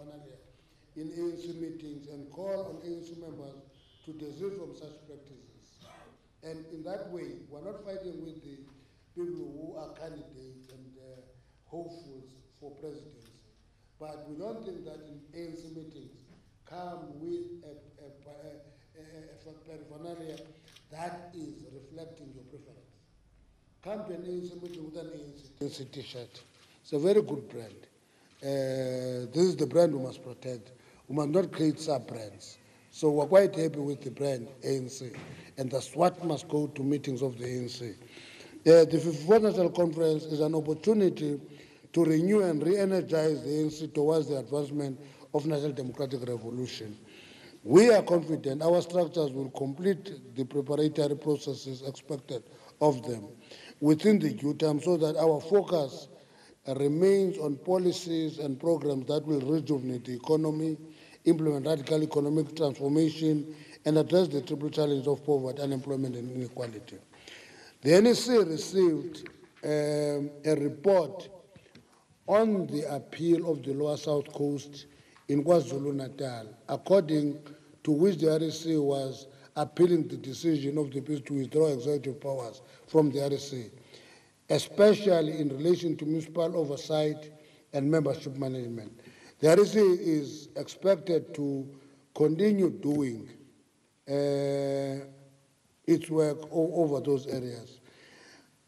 paraphernalia in ANC meetings and call on ANC members to desist from such practices. And in that way, we're not fighting with the people who are candidates and hopefuls for presidency. But we don't think that in ANC meetings come with a paraphernalia that is reflecting your preference. Come to an ANC meeting with an ANC t-shirt. It's a very good brand. This is the brand we must protect. We must not create sub-brands. So we're quite happy with the brand ANC, and that's what must go to meetings of the ANC. The 54th National Conference is an opportunity to renew and re-energize the ANC towards the advancement of national democratic revolution. We are confident our structures will complete the preparatory processes expected of them within the due time so that our focus remains on policies and programs that will rejuvenate the economy, implement radical economic transformation, and address the triple challenge of poverty, unemployment, and inequality. The NEC received a report on the appeal of the Lower South Coast in KwaZulu-Natal, according to which the REC was appealing the decision of the PIS to withdraw executive powers from the REC, especially in relation to municipal oversight and membership management. The REC is expected to continue doing its work over those areas.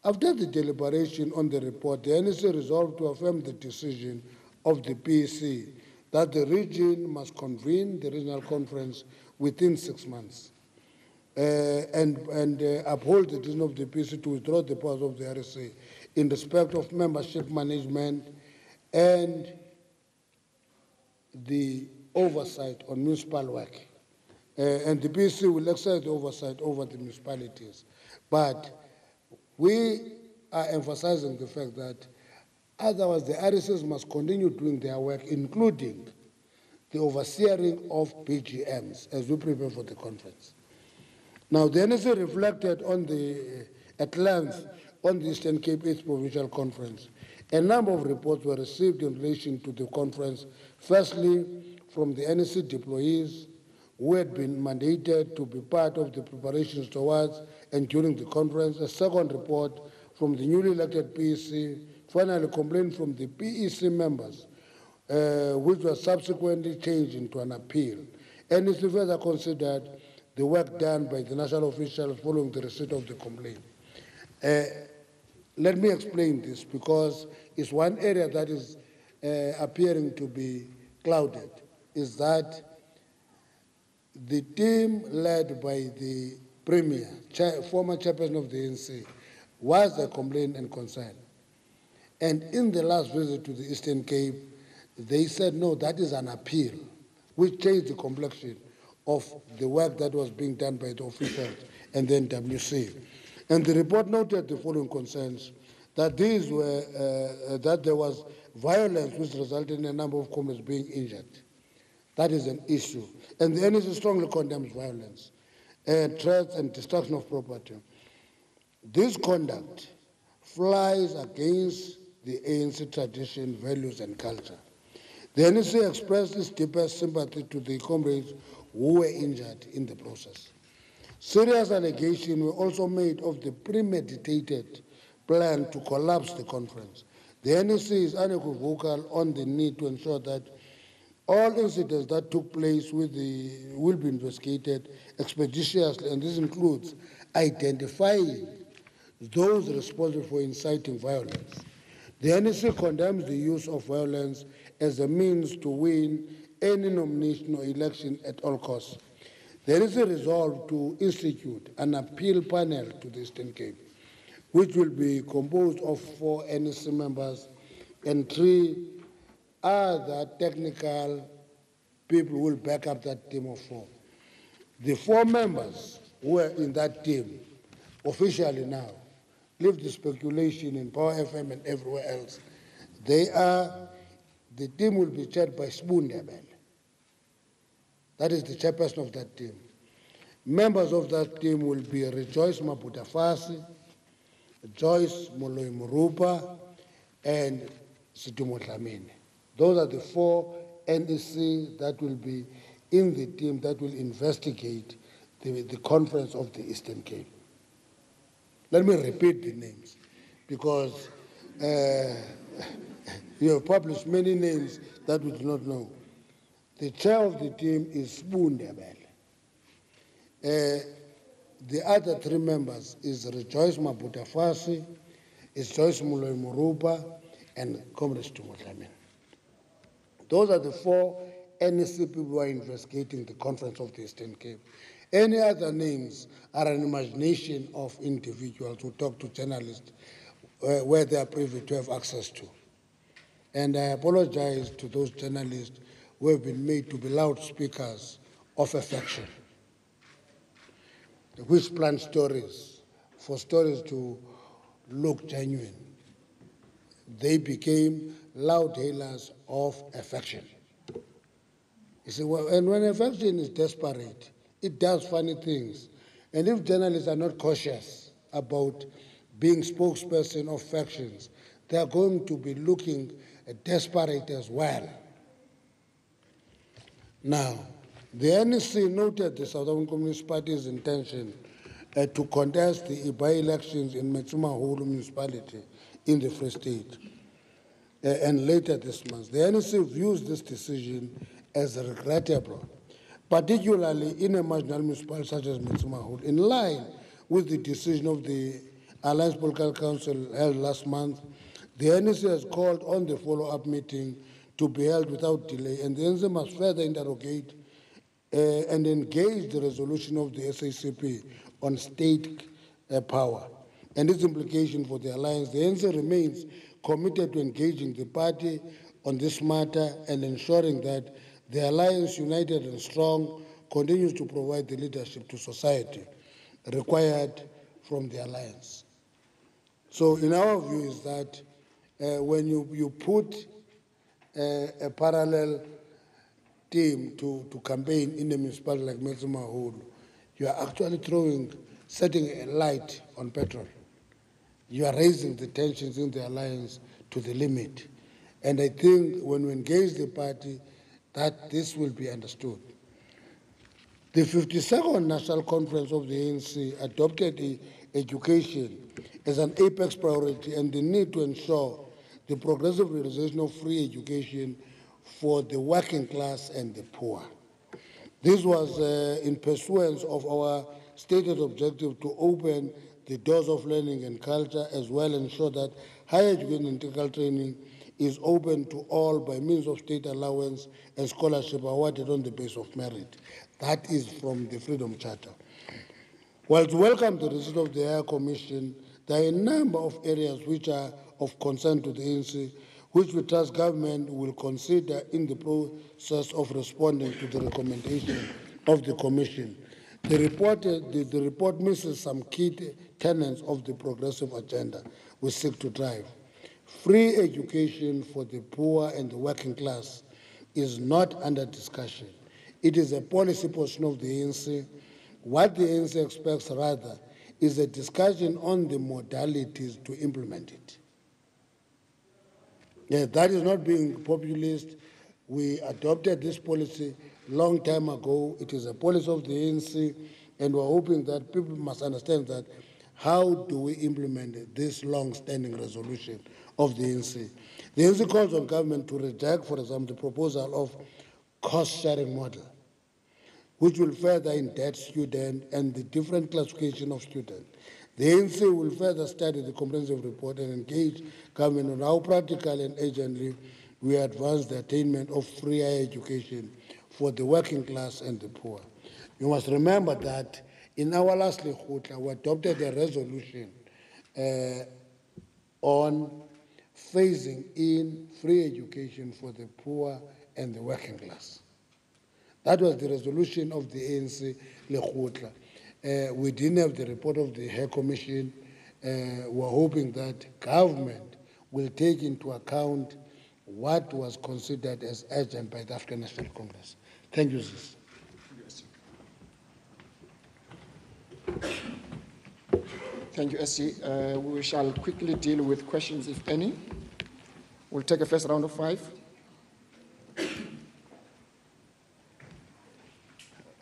After the deliberation on the report, the NEC resolved to affirm the decision of the PEC that the region must convene the regional conference within 6 months and uphold the decision of the PEC to withdraw the powers of the REC in respect of membership management and the oversight on municipal work. And the PEC will exercise the oversight over the municipalities. But we are emphasizing the fact that otherwise the RSs must continue doing their work, including the overseeing of PGMs as we prepare for the conference. Now, the NEC reflected on at length on the Eastern Cape 8th Provincial Conference. A number of reports were received in relation to the conference, firstly from the NEC deployees who had been mandated to be part of the preparations towards and during the conference, a second report from the newly elected PEC, finally complaint from the PEC members, which was subsequently changed into an appeal. NEC further considered the work done by the national officials following the receipt of the complaint. Let me explain this because it's one area that is appearing to be clouded, is that the team led by the Premier, former chairperson of the ANC, was a complaint and concern. And in the last visit to the Eastern Cape, they said, no, that is an appeal, which changed the complexion of the work that was being done by the officials and then WC. And the report noted the following concerns, that these were, that there was violence which resulted in a number of comrades being injured. That is an issue. And the NEC strongly condemns violence, threats and destruction of property. This conduct flies against the ANC tradition, values, and culture. The NEC expressed its deepest sympathy to the comrades who were injured in the process. Serious allegations were also made of the premeditated plan to collapse the conference. The NEC is unequivocal on the need to ensure that all incidents that took place will be investigated expeditiously, and this includes identifying those responsible for inciting violence. The NEC condemns the use of violence as a means to win any nomination or election at all costs. The NEC resolved to institute an appeal panel to the Eastern Cape, which will be composed of 4 NEC members and 3 other technical people will back up that team of 4. The 4 members who are in that team, officially now, leave the speculation in Power FM and everywhere else. The team will be chaired by Spoon Ndebele. That is the chairperson of that team. Members of that team will be Rejoice Mabutafasi, Joyce Moloi Murupa, and Situmo Dlamini. Those are the 4 NEC that will be in the team that will investigate the Conference of the Eastern Cape. Let me repeat the names, because you have published many names that we do not know. The chair of the team is Bundebele. The other three members is Rejoice Mabutafasi, is Joyce Muloy Murupa, and Comrade Tumotlamin. Those are the 4 NEC people who are investigating the Conference of the Eastern Cape. Any other names are an imagination of individuals who talk to journalists where they are privy to have access to. And I apologize to those journalists who have been made to be loudspeakers of affection, which plant stories for stories to look genuine. They became loud hailers of affection. You see, and when affection is desperate, it does funny things. And if journalists are not cautious about being spokesperson of factions, they are going to be looking desperate as well. Now, the NEC noted the South African Communist Party's intention to contest the by-elections in Metsimaholo municipality in the Free State. And later this month, the NEC views this decision as regrettable, particularly in a marginal municipality such as Metsimaholo, in line with the decision of the Alliance Political Council held last month. The NEC has called on the follow-up meeting to be held without delay, and the NEC must further interrogate and engage the resolution of the SACP on state power and its implication for the alliance. The NEC remains committed to engaging the party on this matter and ensuring that the alliance, united and strong, continues to provide the leadership to society required from the alliance. So in our view is that when you put a parallel team to campaign in a municipality like Metsimaholo, you are actually setting a light on petrol. You are raising the tensions in the alliance to the limit. And I think when we engage the party, that this will be understood. The 52nd National Conference of the ANC adopted education as an apex priority and the need to ensure the progressive realization of free education for the working class and the poor. This was in pursuance of our stated objective to open the doors of learning and culture, as well ensure that higher education and technical training is open to all by means of state allowance and scholarship awarded on the basis of merit. That is from the Freedom Charter. While to welcome the result of the Heher Commission, there are a number of areas which are of concern to the ANC, which we trust government will consider in the process of responding to the recommendation of the Commission. The report misses some key tenets of the progressive agenda we seek to drive. Free education for the poor and the working class is not under discussion. It is a policy position of the ANC. What the ANC expects, rather, is a discussion on the modalities to implement it. Yeah, that is not being populist. We adopted this policy long time ago. It is a policy of the ANC, and we're hoping that people must understand that how do we implement this long-standing resolution of the ANC. The ANC calls on government to reject, for example, the proposal of cost-sharing model, which will further indebt students and the different classification of students. The ANC will further study the comprehensive report and engage government on how practical and urgently we advance the attainment of free higher education for the working class and the poor. You must remember that in our last Lekgotla, we adopted a resolution on phasing in free education for the poor and the working class. That was the resolution of the ANC Lekgotla. We didn't have the report of the Heher Commission. We're hoping that government will take into account what was considered as urgent by the African National Congress. Thank you, Sis. Thank you, SC. We shall quickly deal with questions, if any. We'll take a first round of 5.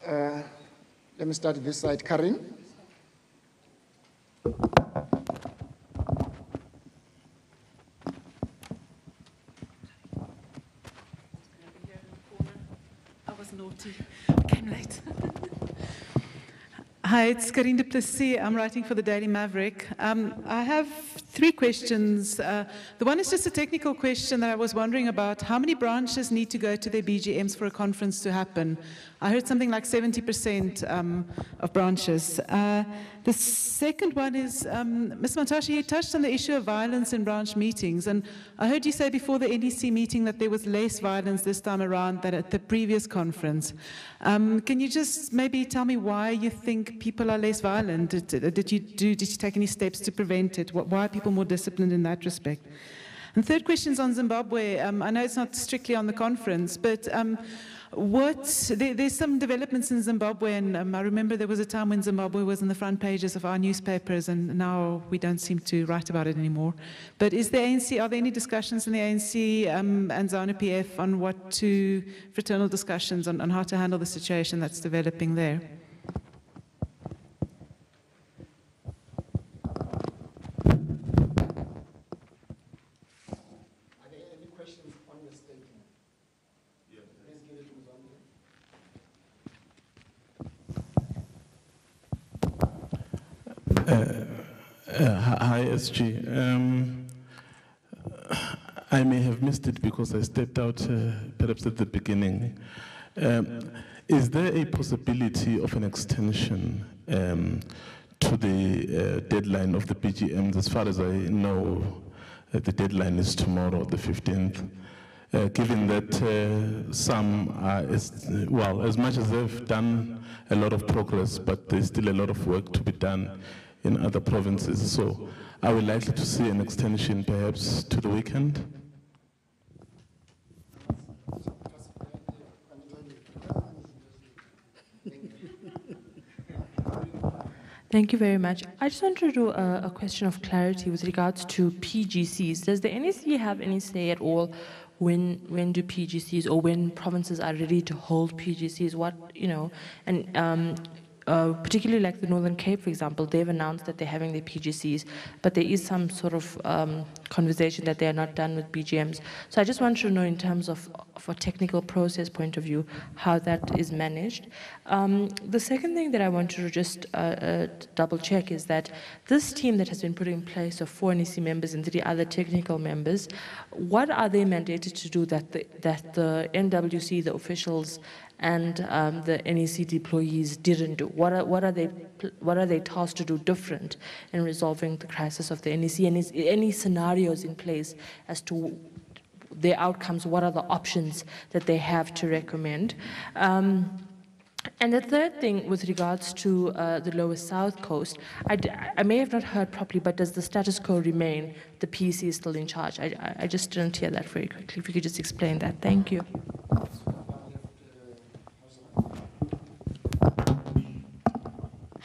Let me start this side. Karin? I was naughty. I came late. Hi, it's Karine du Plessis. I'm writing for the Daily Maverick. I have 3 questions. The one is just a technical question that I was wondering about. How many branches need to go to their BGMs for a conference to happen? I heard something like 70% of branches. The second one is, Ms. Mantashe, you touched on the issue of violence in branch meetings, and I heard you say before the NEC meeting that there was less violence this time around than at the previous conference. Can you just maybe tell me why you think people are less violent? Did you take any steps to prevent it? Why are people more disciplined in that respect? And third question is on Zimbabwe. I know it's not strictly on the conference, but there's some developments in Zimbabwe, and I remember there was a time when Zimbabwe was in the front pages of our newspapers, and now we don't seem to write about it anymore. But are there any discussions in the ANC and ZANU-PF on fraternal discussions on how to handle the situation that's developing there? Hi, SG. I may have missed it because I stepped out perhaps at the beginning. Is there a possibility of an extension to the deadline of the BGMs? As far as I know, the deadline is tomorrow, the 15th. Given that some are, as much as they've done a lot of progress, but there's still a lot of work to be done in other provinces. So are we likely to see an extension perhaps to the weekend? Thank you very much. I just wanted to do a question of clarity with regards to PGCs. Does the NEC have any say at all when do PGCs, or when provinces are ready to hold PGCs? Particularly like the Northern Cape, for example, they've announced that they're having their PGCs, but there is some sort of conversation that they are not done with BGMs. So I just want to know, in terms of a technical process point of view, how that is managed. The second thing that I want to just double check is that this team that has been put in place of 4 NEC members and 3 other technical members, what are they mandated to do that the NWC, the officials, and the NEC deployees didn't do? What are they tasked to do different in resolving the crisis of the NEC? And is any scenarios in place as to their outcomes? What are the options that they have to recommend? And the third thing, with regards to the Lower South Coast, I may have not heard properly, but does the status quo remain? The PEC is still in charge? I just didn't hear that very quickly. If you could just explain that. Thank you.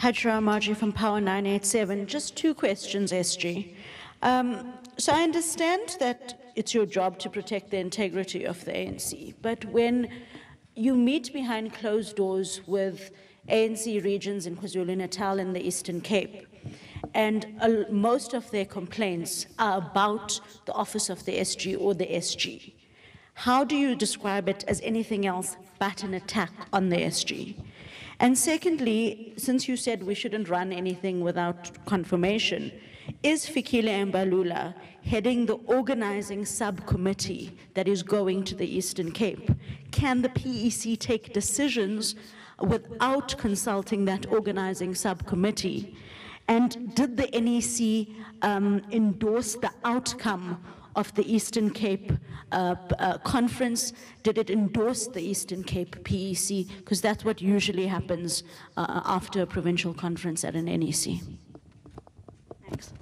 Hajra Marji from Power 987. Just 2 questions, SG. So I understand that it's your job to protect the integrity of the ANC, but when you meet behind closed doors with ANC regions in KwaZulu-Natal and the Eastern Cape, and most of their complaints are about the office of the SG or the SG, how do you describe it as anything else but an attack on the SG? And secondly, since you said we shouldn't run anything without confirmation, is Fikile Mbalula heading the organizing subcommittee that is going to the Eastern Cape? Can the PEC take decisions without consulting that organizing subcommittee? And did the NEC endorse the outcome of the Eastern Cape conference? Did it endorse the Eastern Cape PEC? Because that's what usually happens after a provincial conference at an NEC. Thanks.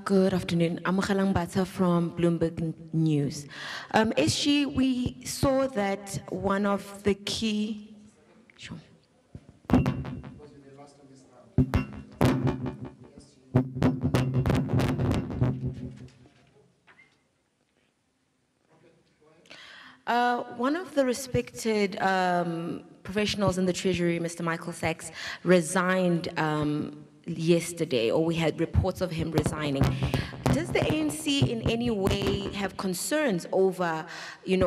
Good afternoon. I'm Khalang Bata from Bloomberg News. SG, we saw that one of the key... Sure. One of the respected professionals in the Treasury, Mr. Michael Sachs, resigned yesterday, or we had reports of him resigning. Does the ANC in any way have concerns over,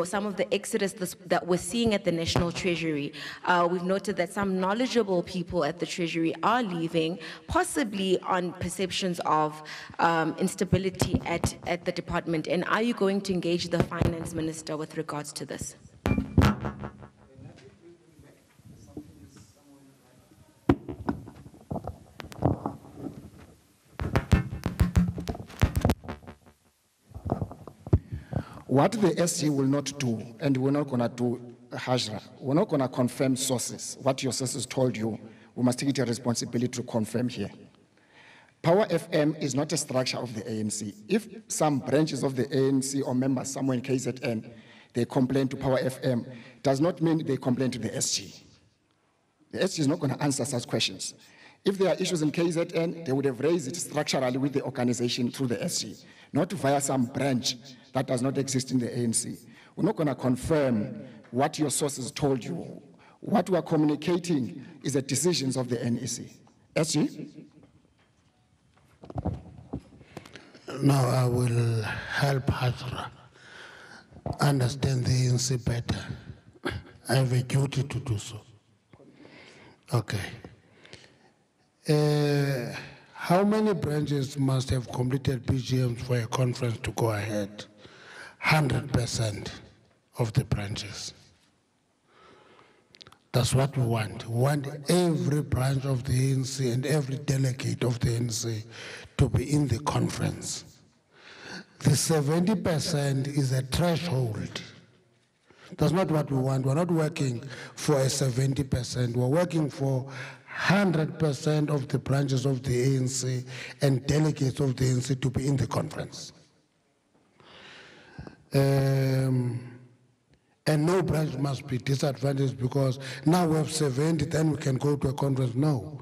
some of the exodus that we're seeing at the National Treasury? We've noted that some knowledgeable people at the Treasury are leaving, possibly on perceptions of instability at the department. And are you going to engage the Finance Minister with regards to this? What the SC will not do, and we're not going to do, Hajra, we're not going to confirm sources. What your sources told you, we must take it a responsibility to confirm here. Power FM is not a structure of the ANC. If some branches of the ANC or members somewhere in KZN, they complain to Power FM, does not mean they complain to the SG. The SG is not going to answer such questions. If there are issues in KZN, they would have raised it structurally with the organization through the SG, not via some branch that does not exist in the ANC. We're not going to confirm what your sources told you. What we are communicating is the decisions of the NEC. SG? Now I will help Hajra understand the ANC better. I have a duty to do so. Okay. How many branches must have completed BGMs for a conference to go ahead? 100% of the branches. That's what we want. We want every branch of the ANC and every delegate of the ANC to be in the conference. The 70% is a threshold. That's not what we want. We're not working for a 70%. We're working for 100% of the branches of the ANC and delegates of the ANC to be in the conference. And no branch must be disadvantaged because now we have 70, then we can go to a conference. No,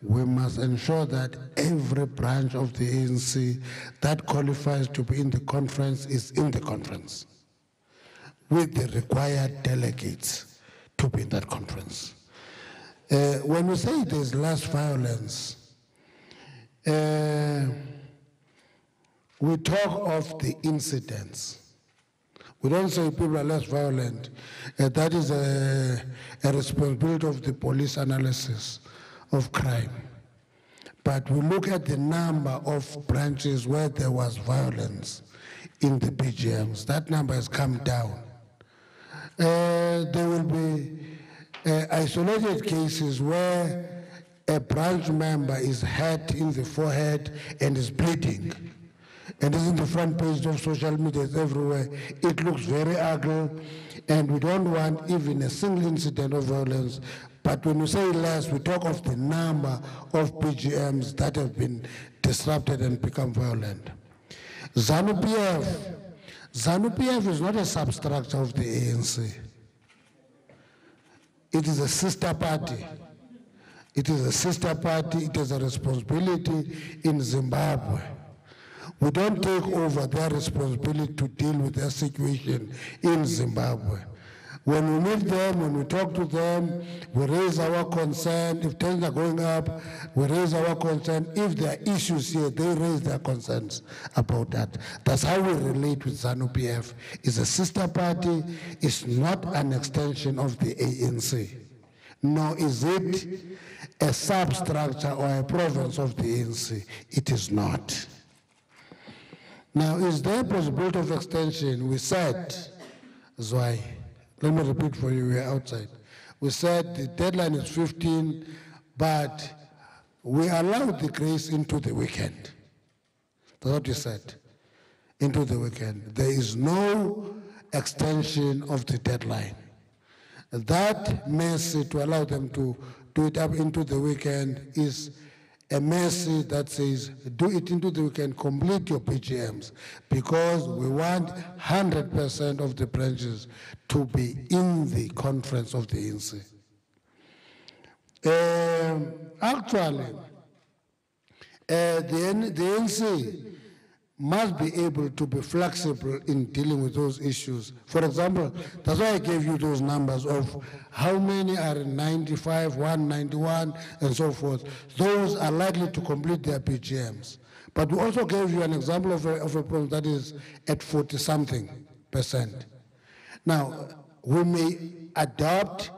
we must ensure that every branch of the ANC that qualifies to be in the conference is in the conference with the required delegates to be in that conference. When we say there's less violence, we talk of the incidents. We don't say people are less violent. That is a responsibility of the police analysis of crime. But we look at the number of branches where there was violence in the BGMs. That number has come down. There will be isolated cases where a branch member is hit in the forehead and is bleeding. And it's in the front page of social media, it's everywhere. It looks very ugly, and we don't want even a single incident of violence. But when we say less, we talk of the number of PGMs that have been disrupted and become violent. ZANU-PF is not a substructure of the ANC. It is a sister party. It is a sister party, it is a responsibility in Zimbabwe. We don't take over their responsibility to deal with their situation in Zimbabwe. When we meet them, when we talk to them, we raise our concern. If things are going up, we raise our concern. If there are issues here, they raise their concerns about that. That's how we relate with ZANU-PF. It's a sister party. It's not an extension of the ANC. Nor is it a substructure or a province of the ANC. It is not. Now, is there a possibility of extension? We said, Zwai, let me repeat for you, we're outside. We said the deadline is 15, but we allowed the grace into the weekend. That's what you said, into the weekend. There is no extension of the deadline. That mercy to allow them to do it up into the weekend is a message that says, do it into the weekend, complete your PGMs, because we want 100% of the branches to be in the conference of the ANC. Actually, the ANC must be able to be flexible in dealing with those issues. For example, that's why I gave you those numbers of how many are in 95, 191, and so forth. Those are likely to complete their PGMs. But we also gave you an example of a problem that is at 40-something%. Now, we may adopt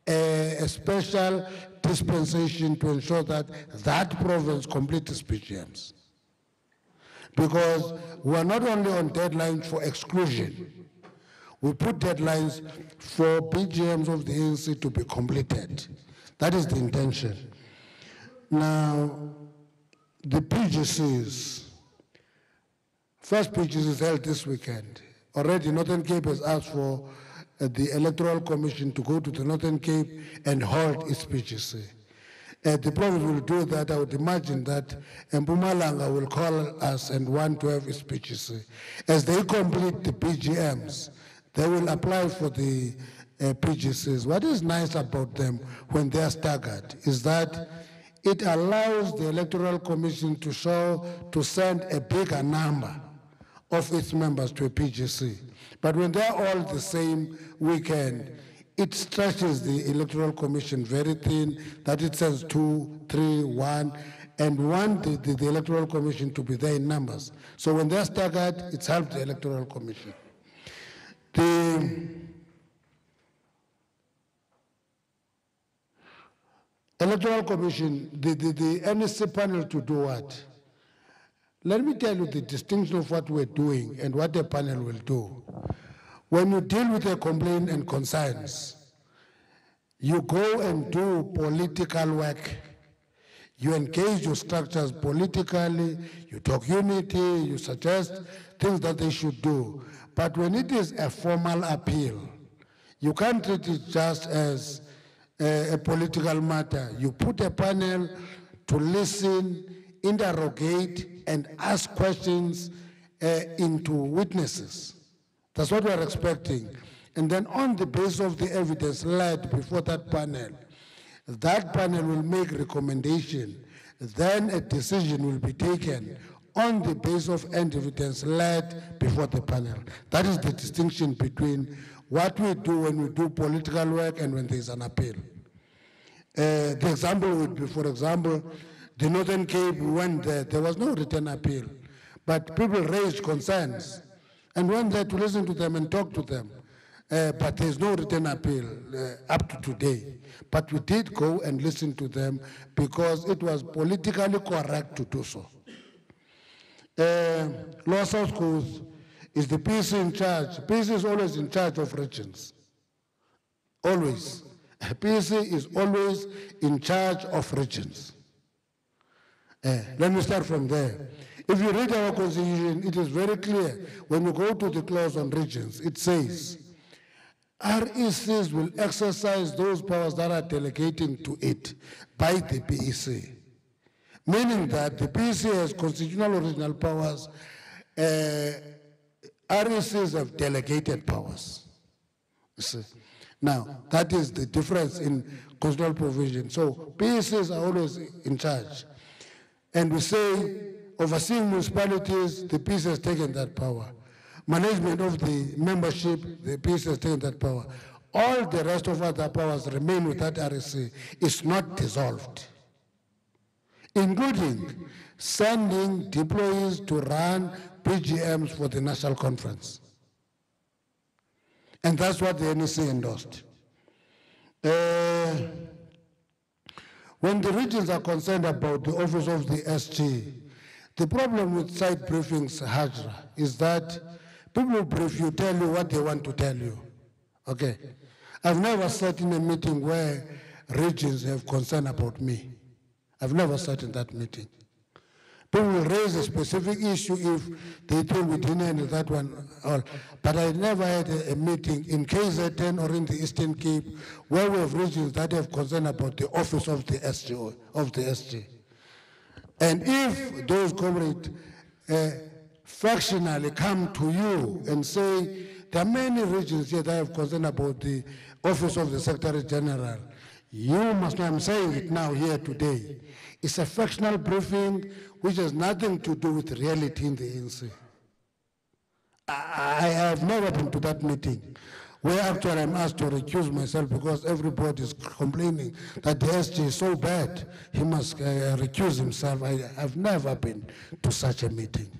a special dispensation to ensure that that province completes its PGMs. Because we are not only on deadlines for exclusion, we put deadlines for PGMs of the ANC to be completed. That is the intention. Now, the PGCs, first PGC is held this weekend. Already Northern Cape has asked for the Electoral Commission to go to the Northern Cape and hold its PGC. The province will do that. I would imagine that Mpumalanga will call us and want to have its PGC. As they complete the PGMs, they will apply for the PGCs. What is nice about them when they are staggered is that it allows the Electoral Commission to send a bigger number of its members to a PGC. But when they're all the same weekend, it stretches the Electoral Commission very thin, that it says 2, 3, 1, and want the Electoral Commission to be there in numbers. So when they're staggered, it's helped the Electoral Commission. The Electoral Commission, the NEC panel to do what? Let me tell you the distinction of what we're doing and what the panel will do. When you deal with a complaint and concerns, you go and do political work. You engage your structures politically, you talk unity, you suggest things that they should do. But when it is a formal appeal, you can't treat it just as a political matter. You put a panel to listen, interrogate, and ask questions into witnesses. That's what we're expecting. And then on the basis of the evidence laid before that panel will make recommendation. Then a decision will be taken on the basis of evidence laid before the panel. That is the distinction between what we do when we do political work and when there's an appeal. The example would be, for example, the Northern Cape, when there was no written appeal, but people raised concerns and went there to listen to them and talk to them. But there's no written appeal up to today. But we did go and listen to them because it was politically correct to do so. Lower South Coast is the PC in charge. PC is always in charge of regions. Always. PC is always in charge of regions. Let me start from there. If you read our constitution, it is very clear. When you go to the clause on regions, it says, RECs will exercise those powers that are delegating to it by the PEC. Meaning that the PEC has constitutional original powers, RECs have delegated powers. You see? Now, that is the difference in constitutional provision. So PECs are always in charge. And we say, overseeing municipalities, the PEC has taken that power. Management of the membership, the PEC has taken that power. All the rest of other powers remain with that REC. It's not dissolved, including sending deployees to run PGMs for the National Conference. And that's what the NEC endorsed. When the regions are concerned about the office of the SG, the problem with site briefings, Hajra, is that people brief you, tell you what they want to tell you. Okay. I've never sat in a meeting where regions have concern about me. I've never sat in that meeting. People will raise a specific issue if they think we didn't handle that one. But I never had a meeting in KZN or in the Eastern Cape where we have regions that have concern about the office of the SG. And if those comrades factionally come to you and say, there are many regions here that have concern about the office of the Secretary General, You must know, I'm saying it now here today. It's a factional briefing which has nothing to do with reality in the ANC. I have never been to that meeting where actually I'm asked to recuse myself because everybody is complaining that the SG is so bad, he must recuse himself. I have never been to such a meeting.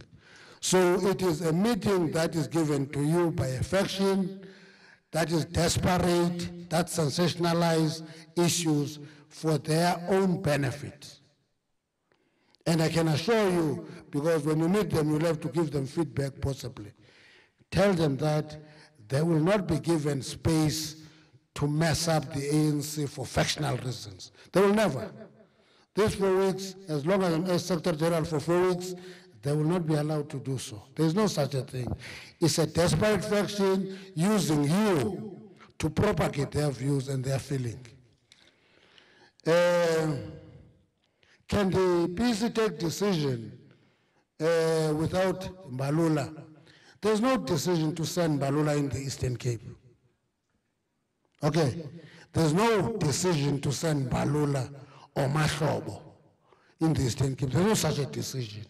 So it is a meeting that is given to you by a faction that is desperate, that sensationalize issues for their own benefit. And I can assure you, because when you meet them, you'll have to give them feedback possibly. Tell them that they will not be given space to mess up the ANC for factional reasons. They will never. These 4 weeks, as long as I'm as Secretary General for 4 weeks, they will not be allowed to do so. There is no such a thing. It's a desperate faction using you to propagate their views and their feeling. Can the PC take decision without Mbalula? There's no decision to send Mbalula in the Eastern Cape. Okay, there's no decision to send Mbalula or Mahlobo in the Eastern Cape. There's no such a decision.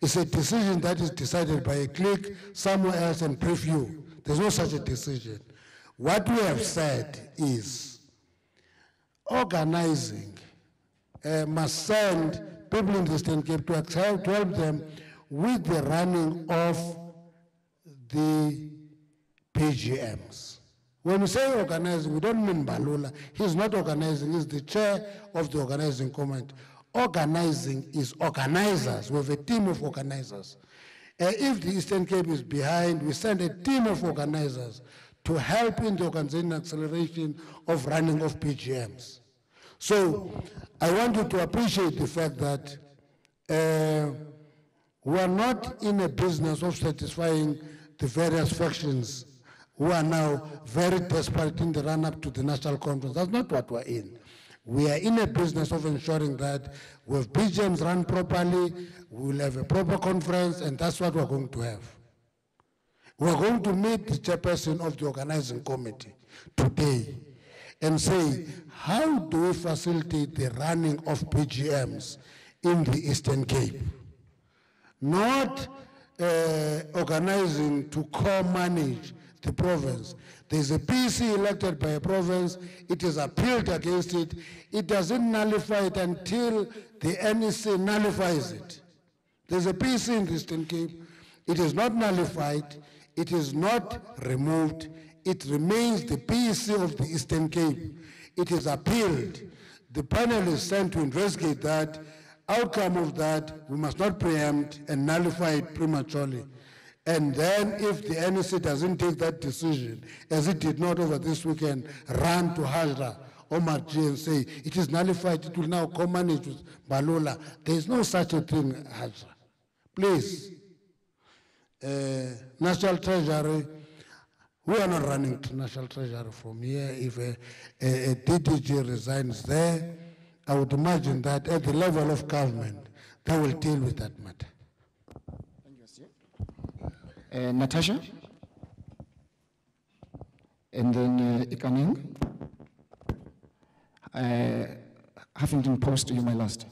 It's a decision that is decided by a clique somewhere else and preview. There's no such a decision. What we have said is organizing must send people in the Eastern Cape to help them with the running of the PGMs. When we say organizing, we don't mean Mbalula. He's not organizing, he's the chair of the organizing committee. Organizing is organizers. We have a team of organizers. If the Eastern Cape is behind, we send a team of organizers to help in the organization acceleration of running of PGMs. So I want you to appreciate the fact that we are not in a business of satisfying the various factions who are now very desperate in the run-up to the national conference. That's not what we're in. We are in a business of ensuring that with PGMs run properly, we will have a proper conference, and that's what we're going to have. We're going to meet the chairperson of the organizing committee today and say, how do we facilitate the running of PGMs in the Eastern Cape? Not organizing to co-manage the province. There's a PC elected by a province, it is appealed against it, it doesn't nullify it until the NEC nullifies it. There's a PC in the Eastern Cape, it is not nullified, it is not removed, it remains the PC of the Eastern Cape. It is appealed. The panel is sent to investigate that. Outcome of that, we must not preempt and nullify it prematurely. And then if the NEC doesn't take that decision, as it did not over this weekend, run to Hajra or Marji and say, it is nullified, it will now co-manage with Mbalula. There is no such a thing, Hajra. Please, National Treasury, we are not running to National Treasury from here. If a DDG resigns there, I would imagine that at the level of government, they will deal with that matter. Natasha? And then Ikaning? Huffington Post, you may last.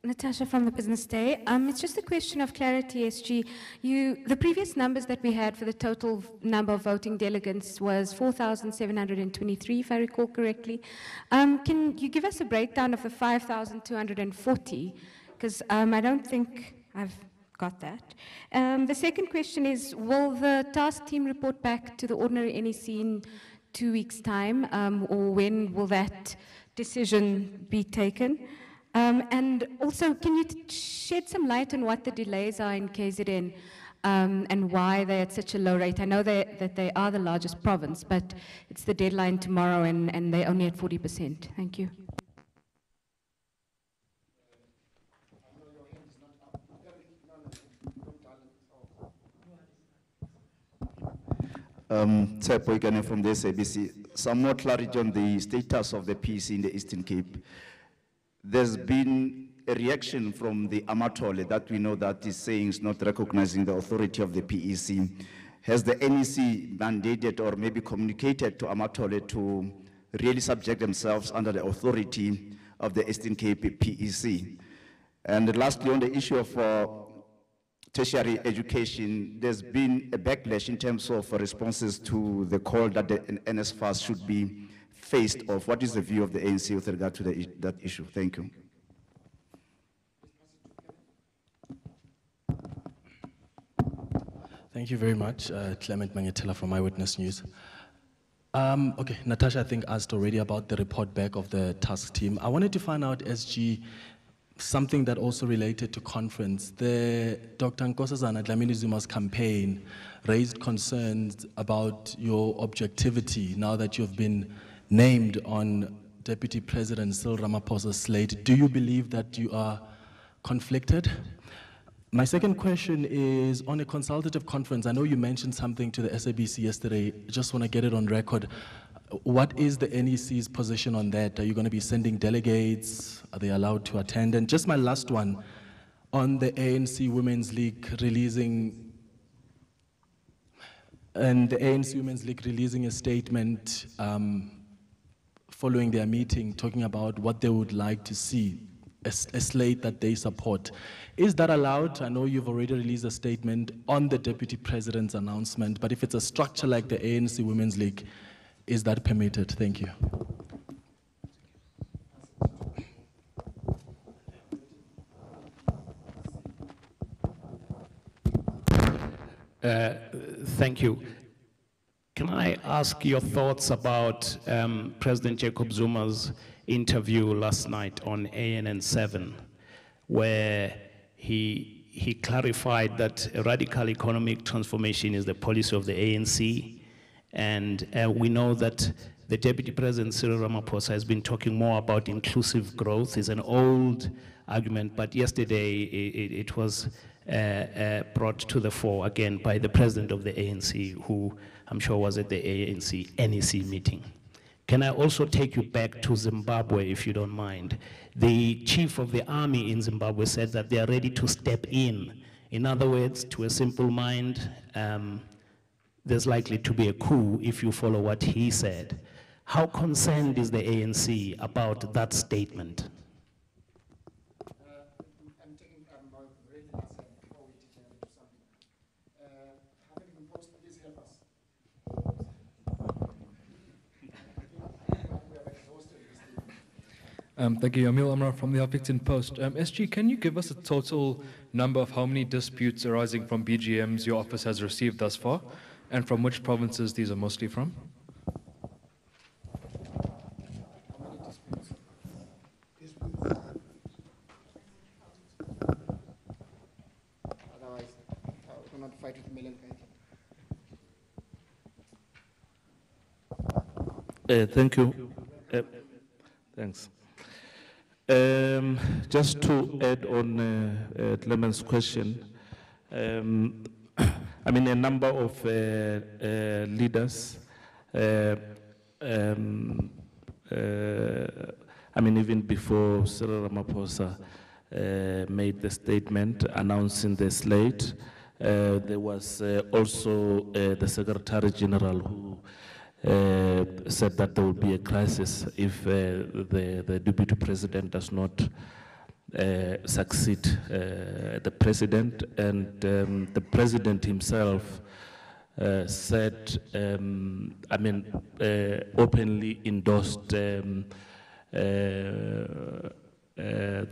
Natasha from the Business Day. It's just a question of clarity, SG. The previous numbers that we had for the total number of voting delegates was 4,723, if I recall correctly. Can you give us a breakdown of the 5,240? Because I don't think I've got that. The second question is, will the task team report back to the ordinary NEC in 2 weeks' time, or when will that decision be taken? And also, can you shed some light on what the delays are in KZN and why they're at such a low rate? I know that they are the largest province, but it's the deadline tomorrow and they're only at 40%. Thank you. Tsepo Ikane from the SABC. Some more clarity on the status of the PC in the Eastern Cape. There's been a reaction from the Amatole that we know that is saying it's not recognizing the authority of the PEC. has the NEC mandated or maybe communicated to Amatole to really subject themselves under the authority of the Eastern Cape PEC? And lastly, on the issue of tertiary education, there's been a backlash in terms of responses to the call that the NSFAS should be faced off. What is the view of the ANC with regard to that issue? Thank you. Thank you very much. Clement Mangetela from Eyewitness News. Okay, Natasha, I think, asked already about the report back of the task team. I wanted to find out, SG, something that also related to conference. The Dr. Nkosazana Dlamini Zuma's campaign raised concerns about your objectivity now that you've been named on Deputy President Cyril Ramaphosa's slate. Do you believe that you are conflicted? My second question is on a consultative conference. I know you mentioned something to the SABC yesterday. I just want to get it on record. What is the NEC's position on that? Are you going to be sending delegates? Are they allowed to attend? And just my last one, on the ANC Women's League releasing a statement following their meeting, talking about what they would like to see, a slate that they support. Is that allowed? I know you've already released a statement on the Deputy President's announcement, but if it's a structure like the ANC Women's League, is that permitted? Thank you. Thank you. Can I ask your thoughts about President Jacob Zuma's interview last night on ANN7, where he clarified that a radical economic transformation is the policy of the ANC, and we know that the Deputy President Cyril Ramaphosa has been talking more about inclusive growth. It's an old argument, but yesterday it was brought to the fore again by the President of the ANC, who I'm sure was at the ANC NEC meeting. Can I also take you back to Zimbabwe, if you don't mind? The chief of the army in Zimbabwe said that they are ready to step in. In other words, to a simple mind, there's likely to be a coup if you follow what he said. How concerned is the ANC about that statement? Thank you, Emil Amra from the Huffington Post. SG, can you give us a total number of how many disputes arising from BGMs your office has received thus far, and from which provinces these are mostly from? Otherwise, I will not fight with million guys. Thank you. Thanks. Just to add on Clement's question, I mean, a number of leaders, I mean, even before Cyril Ramaphosa made the statement announcing the slate, there was also the Secretary General who said that there will be a crisis if the Deputy President does not succeed the President. And the President himself said, I mean, openly endorsed the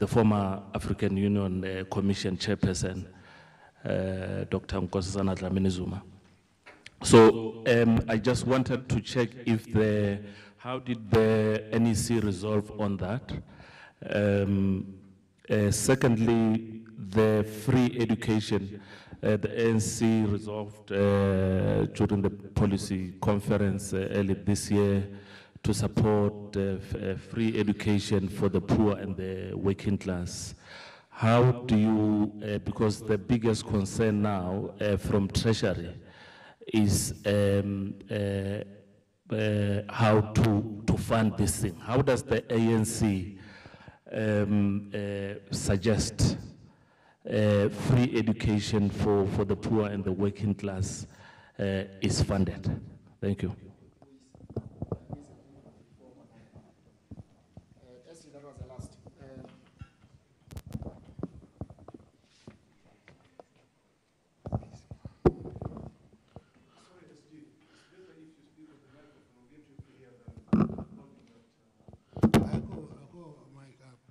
former African Union Commission chairperson, Dr. Nkosazana Dlamini Zuma. So I just wanted to check if how did the NEC resolve on that? Secondly, the free education, the ANC resolved during the policy conference early this year to support free education for the poor and the working class. How do you, because the biggest concern now from Treasury is how to fund this thing. How does the ANC suggest free education for the poor and the working class is funded. Thank you. That was the last.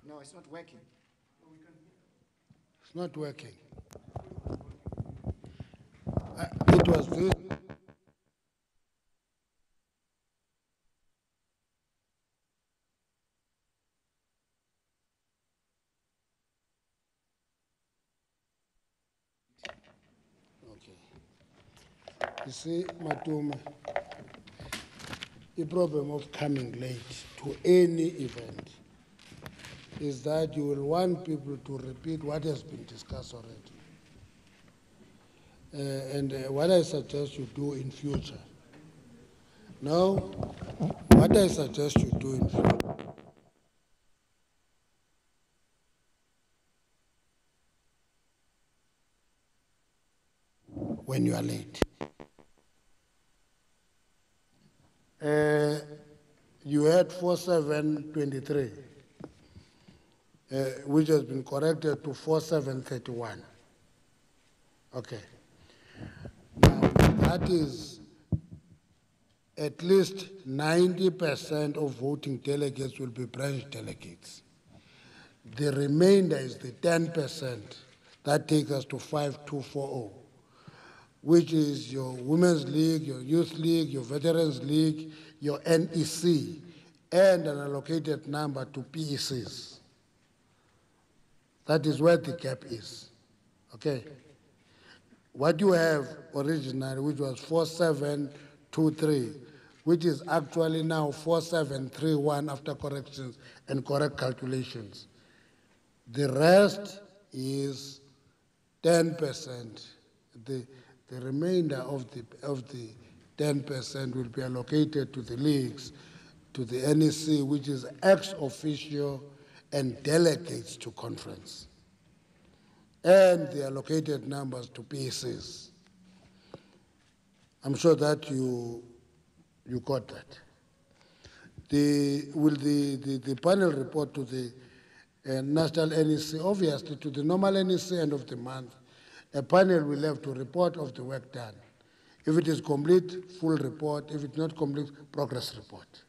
No, it's not working. It's not working. It was very... You see, Matume, the problem of coming late to any event is that you will want people to repeat what has been discussed already. What I suggest you do in future. Now, what I suggest you do in future. When you are late. You had 4723, which has been corrected to 4731. Okay. Now, that is at least 90% of voting delegates will be branch delegates. The remainder is the 10% that takes us to 5240, which is your Women's League, your Youth League, your Veterans League, your NEC, and an allocated number to PECs. That is where the gap is, okay? What you have originally, which was 4723, which is actually now 4731 after corrections and correct calculations. The rest is 10%. The remainder of the 10% will be allocated to the leagues, to the NEC, which is ex officio and delegates to conference, and the allocated numbers to PECs. I'm sure that you got that. The panel report to the national NEC, obviously to the normal NEC end of the month, a panel will have to report of the work done. If it is complete, full report. If it's not complete, progress report.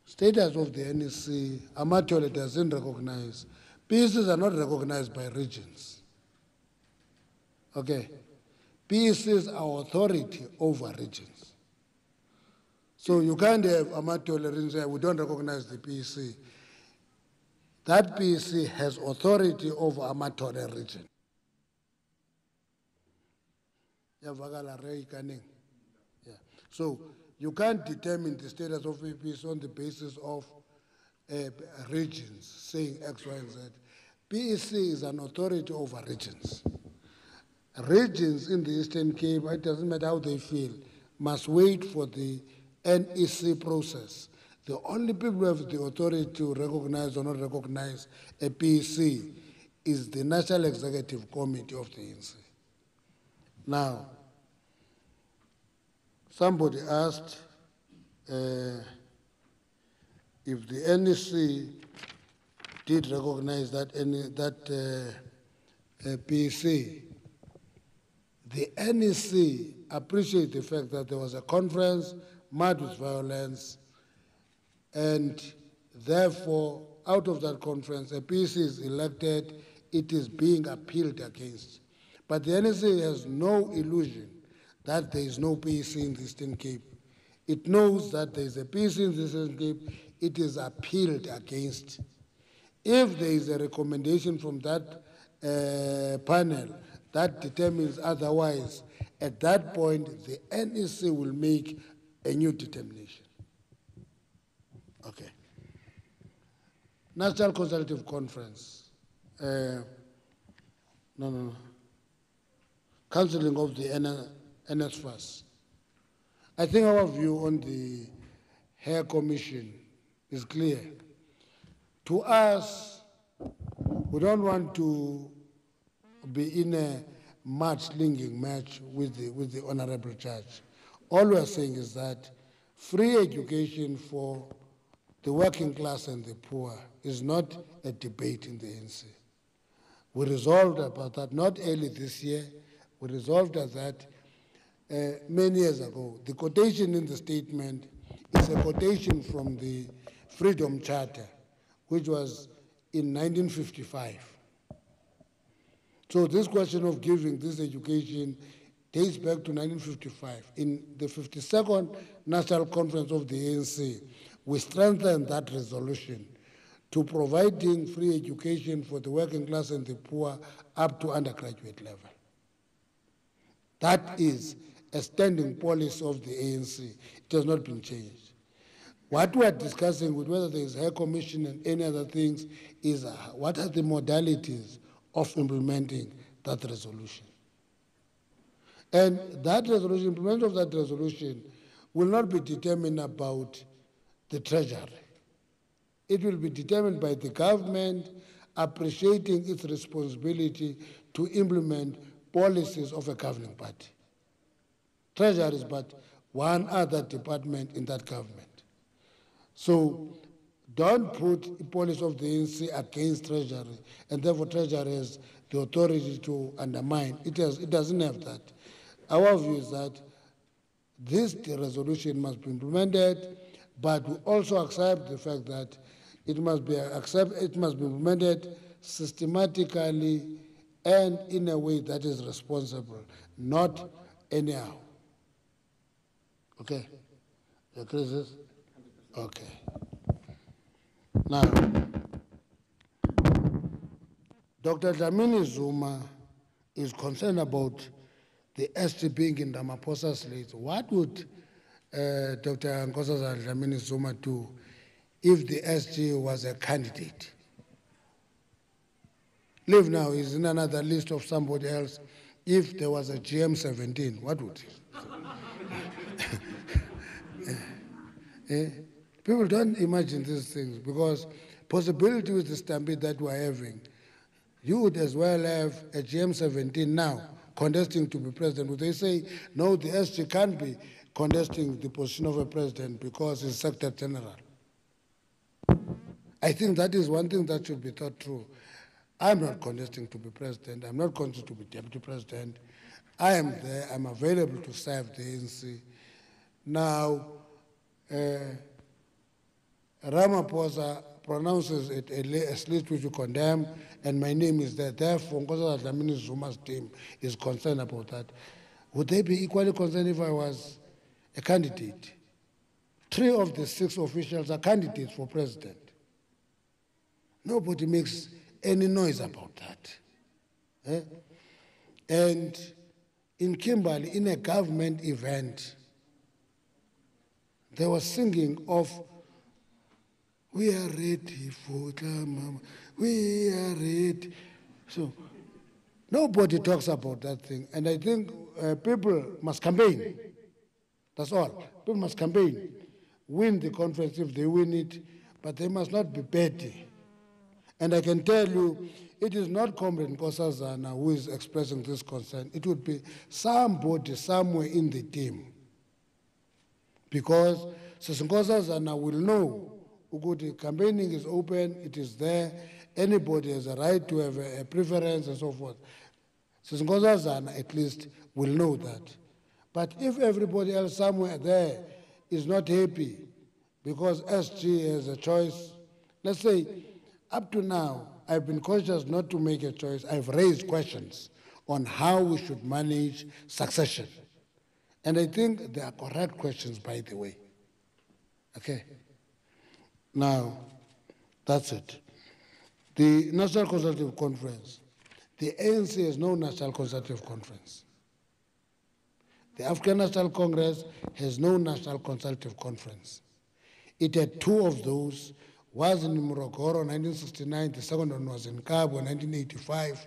Status of the NEC, Amatole doesn't recognize. PECs are not recognized by regions. Okay? PECs are authority over regions. So you can't have Amatole and say, we don't recognize the PEC. That PEC has authority over Amatole region. Yeah. So you can't determine the status of PECs on the basis of regions, saying X, Y, and Z. PEC is an authority over regions. Regions in the Eastern Cape, it doesn't matter how they feel, must wait for the NEC process. The only people who have the authority to recognize or not recognize a PEC is the National Executive Committee of the NEC. Now, somebody asked if the NEC did recognize that PEC. The NEC appreciates the fact that there was a conference marred with violence, and therefore, out of that conference, a PEC is elected, it is being appealed against. But the NEC has no illusion that there is no PEC in the Eastern Cape. It knows that there is a PEC in the Eastern Cape, it is appealed against. If there is a recommendation from that panel that determines otherwise, at that point, the NEC will make a new determination. Okay. National Consultative Conference. Counseling of the NSFAS. I think our view on the Heher Commission is clear. To us, we don't want to be in a linking match with the honorable judge. All we are saying is that free education for the working class and the poor is not a debate in the ANC. We resolved about that not early this year. We resolved that many years ago. The quotation in the statement is a quotation from the Freedom Charter, which was in 1955. So this question of giving this education dates back to 1955. In the 52nd National Conference of the ANC, we strengthened that resolution to providing free education for the working class and the poor up to undergraduate level. That is a standing policy of the ANC. It has not been changed. What we are discussing with whether there is Heher Commission and any other things is what are the modalities of implementing that resolution. And that resolution, implementation of that resolution will not be determined about the Treasury. It will be determined by the government appreciating its responsibility to implement policies of a governing party. Treasury is but one other department in that government. So don't put the policy of the ANC against Treasury, and therefore Treasury has the authority to undermine. It doesn't have that. Our view is that this resolution must be implemented, but we also accept the fact that it must be implemented systematically and in a way that is responsible, not anyhow. Okay? You agree with this? Okay. Now, Dr. Dlamini Zuma is concerned about the SG being in Ramaphosa's list. What would Dr. Nkosazana Dlamini Zuma do if the SG was a candidate? Leave now, he's in another list of somebody else. If there was a GM17, what would he? People don't imagine these things because possibility with the stampede that we're having, you would as well have a GM17 now contesting to be president. Would they say, no, the SG can't be contesting the position of a president because he's Secretary General? I think that is one thing that should be thought through. I'm not contesting to be president. I'm not contesting to be deputy president. I am there. I'm available to serve the ANC. Now, Ramaphosa pronounces it a list which you condemn, and my name is there. Therefore, Nkosazana Dlamini Zuma's team is concerned about that. Would they be equally concerned if I was a candidate? 3 of the 6 officials are candidates for president. Nobody makes any noise about that. And in Kimberley, in a government event, there was singing of, "We are ready for Mama, we are ready." So nobody talks about that thing. And I think people must campaign. That's all. People must campaign. Win the conference if they win it, but they must not be petty. And I can tell you, it is not Comrade Nkosazana who is expressing this concern. It would be somebody somewhere in the team. Because Nkosazana will know the campaigning is open, it is there, anybody has a right to have a preference and so forth. Nkosazana at least will know that. But if everybody else somewhere there is not happy because SG has a choice, let's say, up to now, I've been cautious not to make a choice. I've raised questions on how we should manage succession. And I think they are correct questions, by the way. Okay? Now, that's it. The National Consultative Conference. The ANC has no National Consultative Conference. The African National Congress has no National Consultative Conference. It had 2 of those. Was in Morogoro in 1969, the second one was in Cabo in 1985,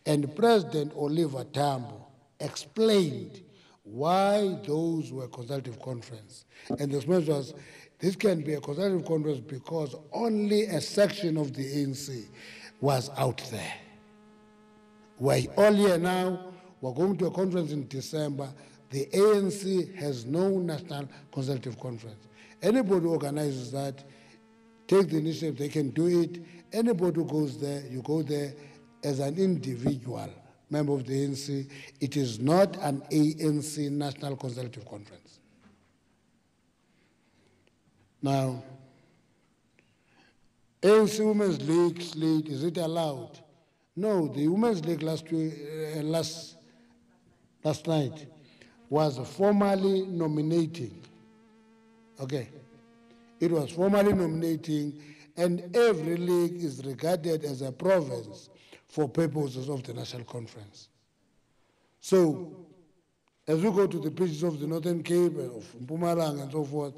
and President Oliver Tambo explained why those were consultative conference. And the explanation was, this can be a consultative conference because only a section of the ANC was out there. We're all here now, we're going to a conference in December. The ANC has no national consultative conference. Anybody who organizes that, take the initiative, they can do it. Anybody who goes there, you go there as an individual member of the ANC. It is not an ANC national consultative conference. Now, ANC Women's League slate, is it allowed? No, the Women's League last night was formally nominating. Okay. It was formally nominating, and every league is regarded as a province for purposes of the National Conference. So, as we go to the pitches of the Northern Cape, of Mpumalanga and so forth,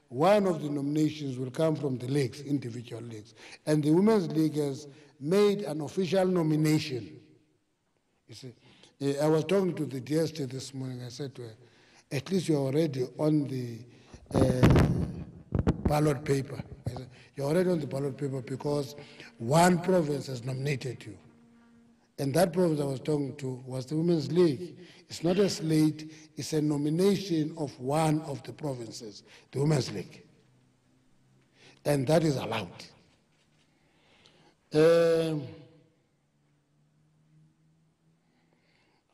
one of the nominations will come from the leagues, individual leagues. And the Women's League has made an official nomination. You see, I was talking to the DST this morning. I said to her, at least you're already on the ballot paper. I said, you're already on the ballot paper because one province has nominated you. And that province I was talking to was the Women's League. It's not a slate, it's a nomination of one of the provinces, the Women's League. And that is allowed.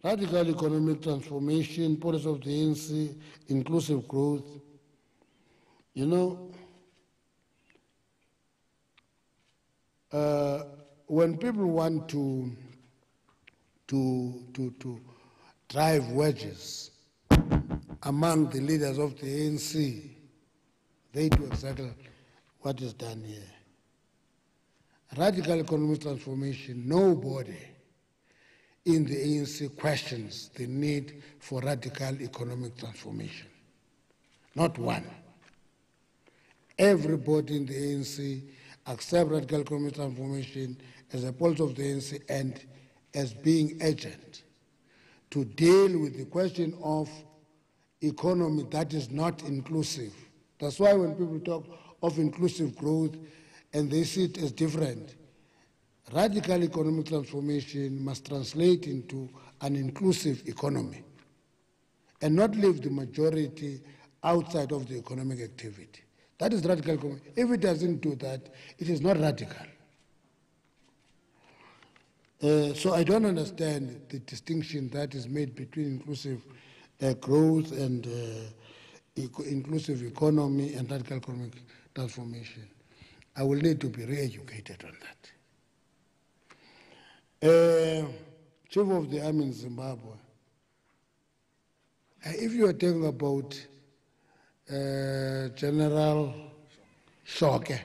Radical economic transformation, policy of the ANC, inclusive growth. You know, when people want to drive wedges among the leaders of the ANC, they do exactly what is done here. Radical economic transformation, nobody in the ANC questions the need for radical economic transformation. Not one. Everybody in the ANC accepts radical economic transformation as a policy of the ANC and as being urgent to deal with the question of economy that is not inclusive. That's why when people talk of inclusive growth and they see it as different, radical economic transformation must translate into an inclusive economy and not leave the majority outside of the economic activity. That is radical economy. If it doesn't do that, it is not radical. So I don't understand the distinction that is made between inclusive growth and inclusive economy and radical economic transformation. I will need to be re-educated on that. Chief of the Army in Zimbabwe, if you are talking about General Shoke,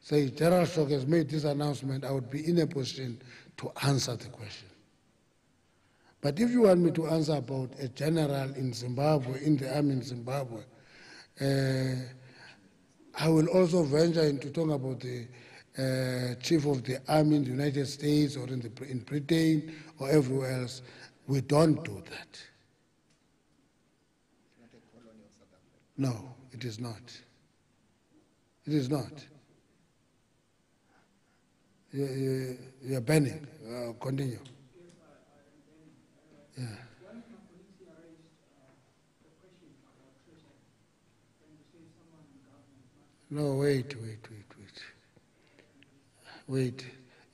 say General Shoke has made this announcement, I would be in a position to answer the question. But if you want me to answer about a general in Zimbabwe, in the army in Zimbabwe, I will also venture into talking about the chief of the army in the United States or in Britain or everywhere else. We don't do that. No, it is not. It is not. You're banning. Continue. Yeah. No, wait.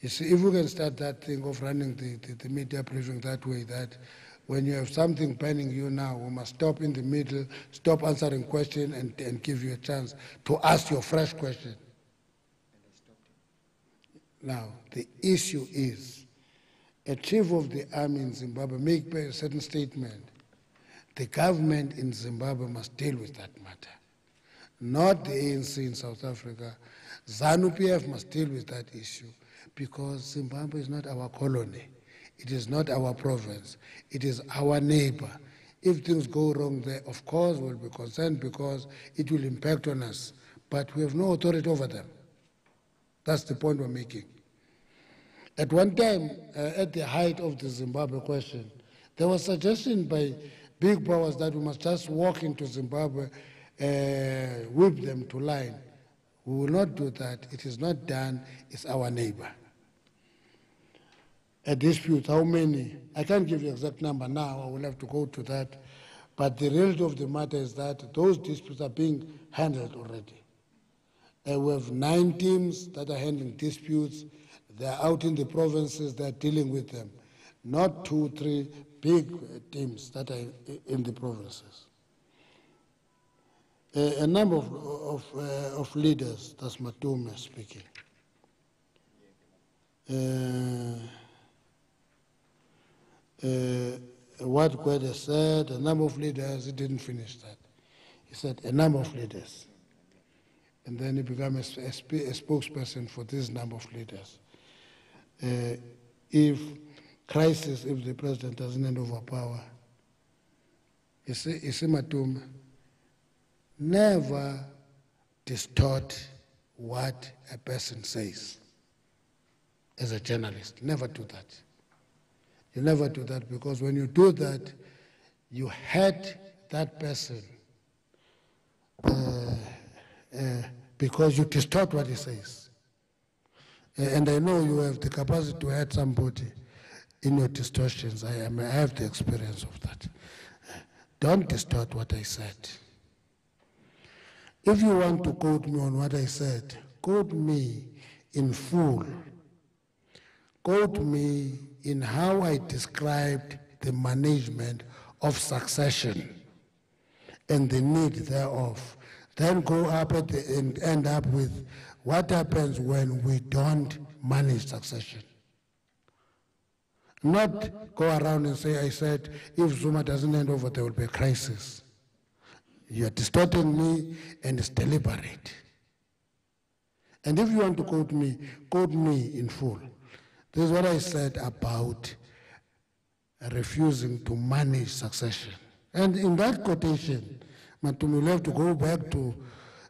You see, if we can start that thing of running the media briefing that way, that when you have something banning you now, we must stop in the middle, stop answering questions and give you a chance to ask your fresh question. Now, the issue is, a chief of the army in Zimbabwe make a certain statement. The government in Zimbabwe must deal with that matter. Not the ANC in South Africa. ZANU-PF must deal with that issue because Zimbabwe is not our colony. It is not our province. It is our neighbor. If things go wrong there, of course we'll be concerned because it will impact on us. But we have no authority over them. That's the point we're making. At one time, at the height of the Zimbabwe question, there was suggestion by big powers that we must just walk into Zimbabwe, whip them to line. We will not do that. It is not done. It's our neighbor. a dispute, how many? I can't give you exact number now, I will have to go to that. But the reality of the matter is that those disputes are being handled already. We have 9 teams that are handling disputes. They're out in the provinces, they're dealing with them. Not 2, 3 big teams that are in the provinces. A number of leaders, that's Matume speaking. What Gwede said, a number of leaders, he didn't finish that. He said a number of leaders. And then he became a spokesperson for this number of leaders. If the president doesn't hand over power, you see Matume, never distort what a person says. As a journalist, never do that. You never do that, because when you do that, you hurt that person because you distort what he says. And I know you have the capacity to hurt somebody in your distortions. I have the experience of that. Don't distort what I said. If you want to quote me on what I said, quote me in full. Quote me in how I described the management of succession and the need thereof. Then go up at the end, end up with what happens when we don't manage succession. Not go around and say, I said, if Zuma doesn't hand over, there will be a crisis. You're distorting me, and it's deliberate. And if you want to quote me in full. This is what I said about refusing to manage succession. And in that quotation, Matume, you'll have to go back to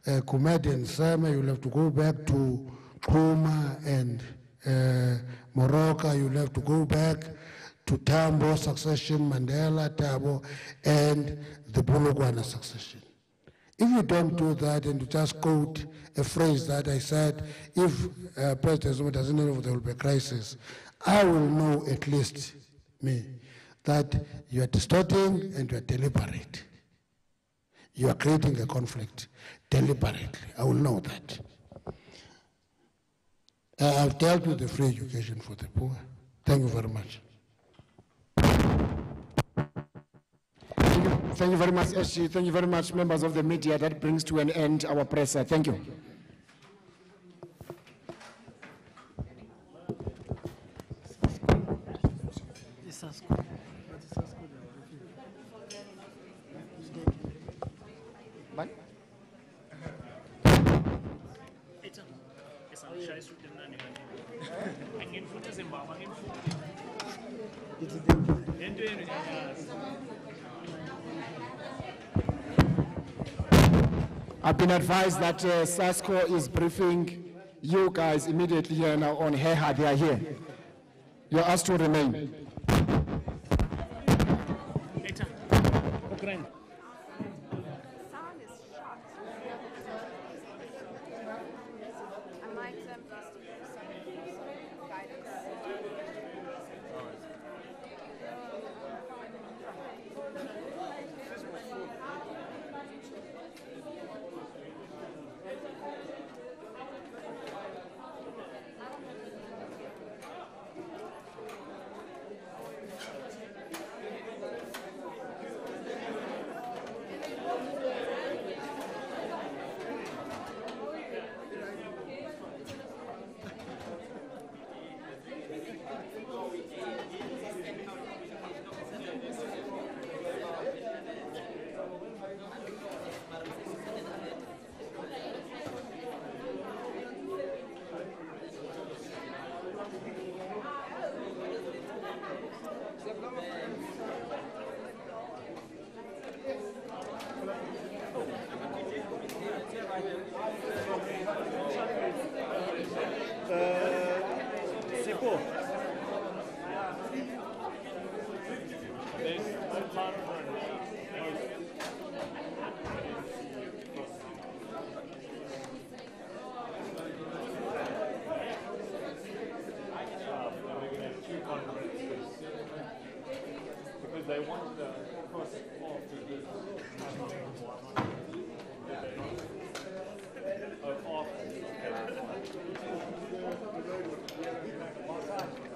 Kumedi and Sama, you'll have to go back to Kuma and Moroka, you'll have to go back to Tambo succession, Mandela, Thabo, and the Bulugwana succession. If you don't do that and you just quote a phrase that I said, if President Zuma doesn't know there will be a crisis, I will know, at least me, that you are distorting and you are deliberate. You are creating a conflict deliberately. I will know that. I've dealt with the free education for the poor. Thank you very much. Thank you very much, SG. Thank you very much, members of the media. That brings to an end our presser. Thank you. I've been advised that SASCO is briefing you guys immediately here now on Heher. They are here. You're asked to remain. they want the first floor to this. Off.